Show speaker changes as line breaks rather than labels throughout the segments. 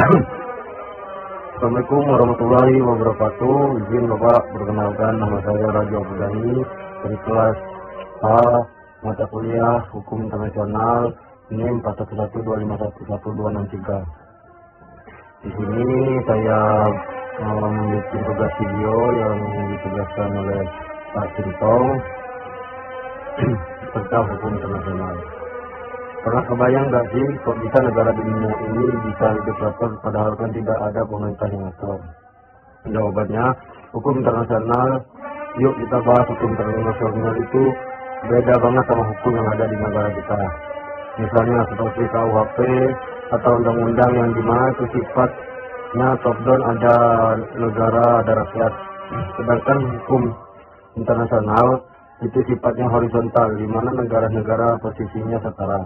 Assalamualaikum warahmatullahi wabarakatuh. Izin Bapak perkenalkan, nama saya Rajo Abdani dari kelas A mata kuliah Hukum Internasional NIM 411251163. Di sini saya memiliki tugas video yang ditugaskan oleh Pak Sintong tentang hukum internasional. Pernah kebayang nggak sih kok bisa negara di dunia ini bisa hidup atur padahal kan tidak ada pemerintah yang atur? Jawabannya, hukum internasional. Yuk kita bahas hukum internasional itu beda banget sama hukum yang ada di negara kita. Misalnya seperti KUHP atau undang-undang yang dimana itu sifatnya top down, ada negara, ada rakyat. Sedangkan hukum internasional itu sifatnya horizontal, di mana negara-negara posisinya setara.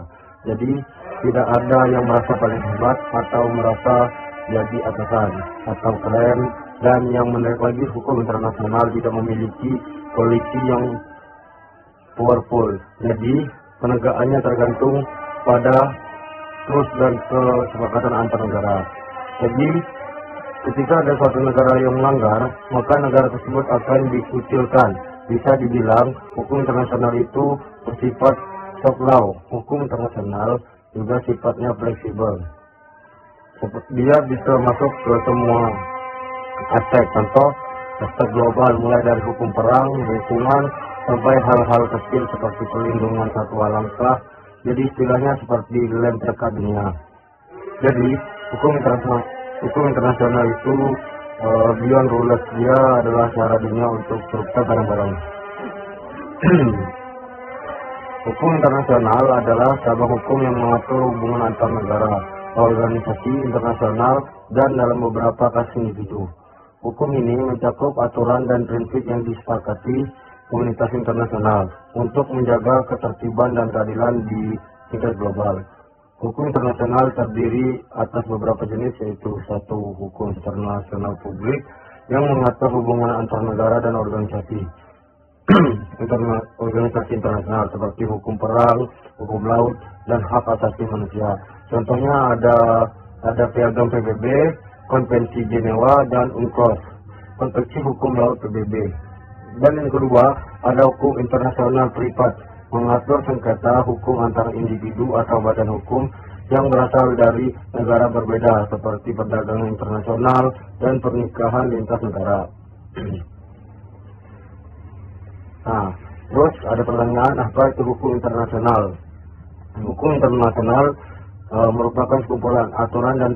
Jadi tidak ada yang merasa paling hebat atau merasa jadi atasan atau keren. Dan yang menarik lagi, hukum internasional tidak memiliki polisi yang powerful. Jadi penegakannya tergantung pada trust dan kesepakatan antar negara. Jadi ketika ada suatu negara yang melanggar, maka negara tersebut akan dikucilkan. Bisa dibilang hukum internasional itu bersifat soft law. Hukum internasional juga sifatnya fleksibel. Dia bisa masuk ke semua aspek. Contoh, aspek global mulai dari hukum perang, lingkungan, sampai hal-hal kecil seperti perlindungan satwa langka. Jadi istilahnya seperti lem terka dunia. Jadi hukum internasional itu beyond rules. Dia adalah cara dunia untuk struktur barang-barang. Hukum internasional adalah cabang hukum yang mengatur hubungan antar negara, organisasi internasional, dan dalam beberapa kasus individu. Hukum ini mencakup aturan dan prinsip yang disepakati komunitas internasional untuk menjaga ketertiban dan keadilan di tingkat global. Hukum internasional terdiri atas beberapa jenis, yaitu satu, hukum internasional publik yang mengatur hubungan antar negara dan organisasi organisasi internasional seperti hukum perang, hukum laut, dan hak asasi manusia. Contohnya ada Piagam PBB, Konvensi Jenewa, dan UNCLOS, Konvensi Hukum Laut PBB. Dan yang kedua, ada hukum internasional privat, mengatur sengketa hukum antara individu atau badan hukum yang berasal dari negara berbeda, seperti perdagangan internasional dan pernikahan lintas negara. Nah, terus ada pertanyaan, apa itu hukum internasional? Hukum internasional merupakan kumpulan aturan dan